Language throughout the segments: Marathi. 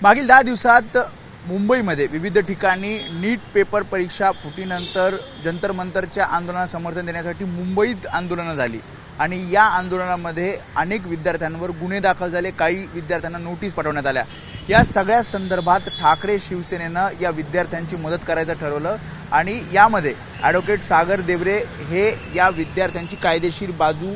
मागील 10 दिवसात मुंबईमध्ये विविध ठिकाणी नीट पेपर परीक्षा फुटीनंतर जंतर मंतरच्या आंदोलनाला समर्थन देण्यासाठी मुंबईत आंदोलनं झाली आणि या आंदोलनामध्ये अनेक विद्यार्थ्यांवर गुन्हे दाखल झाले, काही विद्यार्थ्यांना नोटीस पाठवण्यात आल्या। या सगळ्या संदर्भात ठाकरे शिवसेनेनं या विद्यार्थ्यांची मदत करायचं ठरवलं आणि यामध्ये ॲडव्होकेट सागर देवरे हे या विद्यार्थ्यांची कायदेशीर बाजू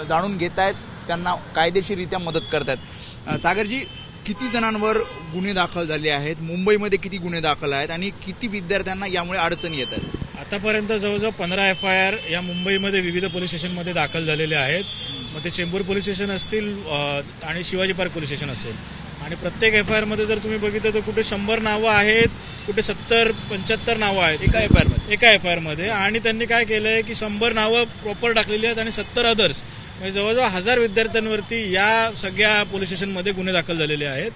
जाणून घेत आहेत, त्यांना कायदेशीररित्या मदत करत आहेत। सागरजी, किती जणांवर गुन्हे दाखल झाले आहेत, मुंबईमध्ये किती गुन्हे दाखल आहेत आणि किती विद्यार्थ्यांना यामुळे अडचणी येत आहेत? आतापर्यंत जवळजवळ 15 FIR या मुंबईमध्ये विविध पोलीस स्टेशनमध्ये दाखल झालेले आहेत। मग ते चेंबूर पोलीस स्टेशन असतील आणि शिवाजी पार्क पोलीस स्टेशन असेल आणि प्रत्येक FIR मध्ये जर तुम्ही बघितलं तर कुठे 100 नावं आहेत, कुठे 70-75 नावं आहेत एका FIR मध्ये। आणि त्यांनी काय केलंय की 100 नावं प्रॉपर टाकलेली आहेत आणि 70 अदर्स म्हणजे जवळजवळ 1000 विद्यार्थ्यांवरती या सगळ्या पोलीस स्टेशनमध्ये गुन्हे दाखल झालेले आहेत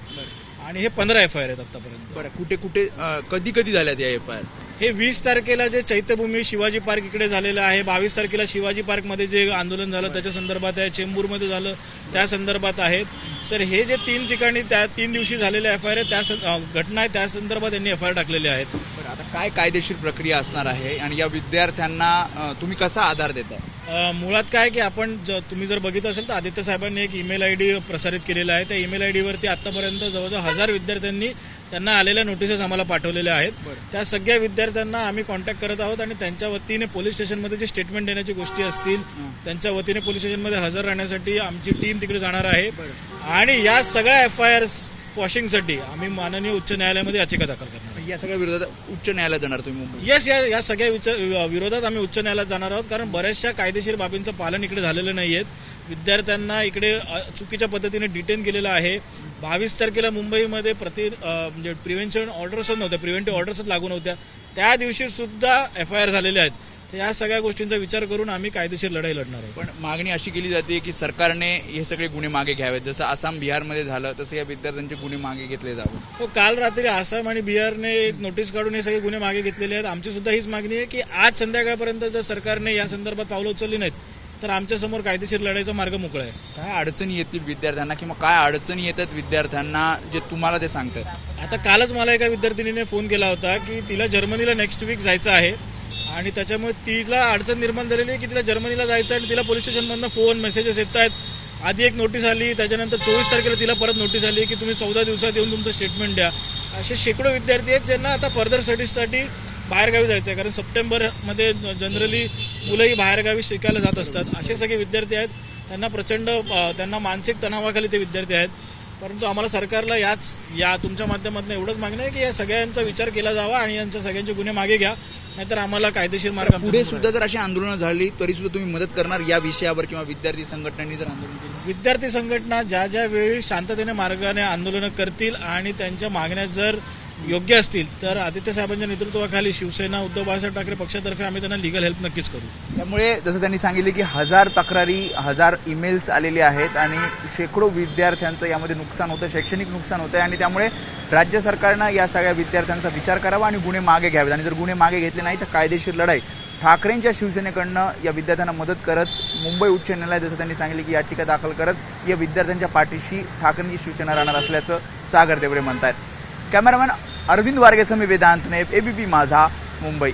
आणि हे 15 FIR आहेत आतापर्यंत। बरं, कुठे कुठे कधी कधी झाल्यात या FIR? हे 20 तारखेला जे चैत्यभूमी शिवाजी पार्क इकडे झालेलं आहे, 22 तारखेला शिवाजी पार्कमध्ये जे आंदोलन झालं त्याच्या संदर्भात आहे, चेंबूरमध्ये झालं त्या संदर्भात आहेत। सर, हे जे 3 ठिकाणी त्या 3 दिवशी झालेले FIR आहेत, त्या घटना आहे त्या संदर्भात त्यांनी FIR टाकलेले आहेत। बरं, आता काय कायदेशीर प्रक्रिया असणार आहे आणि या विद्यार्थ्यांना तुम्ही कसा आधार देताय? मुळात काय की आपण तुम्ही जर बघितलं असेल तर आदित्य साहेबांनी एक ईमेल ID प्रसारित केलेला आहे। त्या ईमेल ID वरती आतापर्यंत जवळजवळ 1000 विद्यार्थ्यांनी त्यांना आलेल्या नोटिसेस आम्हाला पाठवलेल्या आहेत। त्या सगळ्या विद्यार्थ्यांना आम्ही कॉन्टॅक्ट करत आहोत आणि त्यांच्या वतीने पोलीस स्टेशनमध्ये जे स्टेटमेंट देण्याची गोष्टी असतील त्यांच्या वतीने पोलीस स्टेशनमध्ये हजर राहण्यासाठी आमची टीम तिकडे जाणार आहे आणि या सगळ्या FIR क्वॉशिंगसाठी आम्ही माननीय उच्च न्यायालयामध्ये याचिका दाखल करणार आहे। या सगळ्या विरोधात उच्च न्यायालयात जाणार तुम्ही मुंबई? येस, या सगळ्या विरोधात आम्ही उच्च न्यायालयात जाणार आहोत, कारण बऱ्याचशा कायदेशीर बाबींचं पालन इकडे झालेलं नाहीये। विद्यार्थ्यांना इकडे चुकीच्या पद्धतीने डिटेन केलेलं आहे। 22 तारखेला मुंबईमध्ये म्हणजे प्रिव्हेन्शन ऑर्डर्सच नव्हत्या, प्रिव्हेंटिव्ह ऑर्डर्सच लागू नव्हत्या, त्या दिवशी सुद्धा FIR झालेले आहेत। तर या सगळ्या गोष्टींचा विचार करून आम्ही कायदेशीर लढाई लढणार आहोत। पण मागणी अशी केली जाते की सरकारने हे सगळे गुन्हे मागे घ्यावेत, जसं आसाम बिहारमध्ये झालं तसं या विद्यार्थ्यांचे गुन्हे मागे घेतले जावे। हो, काल रात्री आसाम आणि बिहारने एक नोटीस काढून हे सगळे गुन्हे मागे घेतलेले आहेत। आमची सुद्धा हीच मागणी आहे की आज संध्याकाळपर्यंत जर सरकारने या संदर्भात पावलं उचलली नाहीत तर आमच्या समोर कायदेशीर लढाईचा मार्ग मोकळा आहे। काय अडचणी येतील विद्यार्थ्यांना किंवा काय अडचणी येतात विद्यार्थ्यांना जे तुम्हाला ते सांगतात? आता कालच मला एका विद्यार्थिनीने फोन केला होता की तिला जर्मनीला नेक्स्ट वीक जायचं आहे आणि त्याच्यामुळे तिला अडचण निर्माण झालेली आहे की तिला जर्मनीला जायचं आणि तिला पोलीस स्टेशनमधनं फोन मेसेजेस येत आहेत। आधी एक नोटीस आली, त्याच्यानंतर 24 तारखेला तिला परत नोटीस आली की तुम्ही 14 दिवसात येऊन तुमचं स्टेटमेंट द्या। असे शेकडो विद्यार्थी आहेत ज्यांना आता फर्दर स्टडीजसाठी बाहेरगावी जायचं आहे, कारण सप्टेंबरमध्ये जनरली मुलंही बाहेरगावी शिकायला जात असतात। असे सगळे विद्यार्थी आहेत, त्यांना प्रचंड त्यांना मानसिक तणावाखाली ते विद्यार्थी आहेत। परंतु आम्हाला सरकारला या तुमच्या माध्यमातून एवढंच मागणं आहे की या सगळ्यांचा विचार केला जावा आणि यांच्या सगळ्यांचे गुन्हे मागे घ्या, नाहीतर आम्हाला कायदेशीर मार्ग पुढे सुद्धा जर अशी आंदोलनं झाली तरी सुद्धा तुम्ही मदत करणार या विषयावर किंवा विद्यार्थी संघटनांनी जर आंदोलन केलं? विद्यार्थी संघटना ज्या वेळी शांततेने मार्गाने आंदोलनं करतील आणि त्यांच्या मागण्या जर योग्य असतील तर आदित्य साहेबांच्या नेतृत्वाखाली शिवसेना उद्धव बाळासाहेब ठाकरे पक्षातर्फे आम्ही त्यांना लीगल हेल्प नक्कीच करू। त्यामुळे जसं त्यांनी सांगितले की 1000 तक्रारी, 1000 ईमेल्स आलेले आहेत आणि शेकडो विद्यार्थ्यांचं यामध्ये नुकसान होतं, शैक्षणिक नुकसान होतं आणि त्यामुळे राज्य सरकारनं या सगळ्या विद्यार्थ्यांचा विचार करावा आणि गुन्हे मागे घ्यावेत आणि जर गुन्हे मागे घेतले नाही तर कायदेशीर लढाई ठाकरेंच्या शिवसेनेकडनं या विद्यार्थ्यांना मदत करत मुंबई उच्च न्यायालयात जसं त्यांनी सांगितले की याचिका दाखल करत या विद्यार्थ्यांच्या पाठीशी ठाकरेंची शिवसेना राहणार असल्याचं सागर देवरे म्हणतात। कॅमेरामॅन अरविंद वारगेसह मी वेदांत नेप, ABP माझा, मुंबई।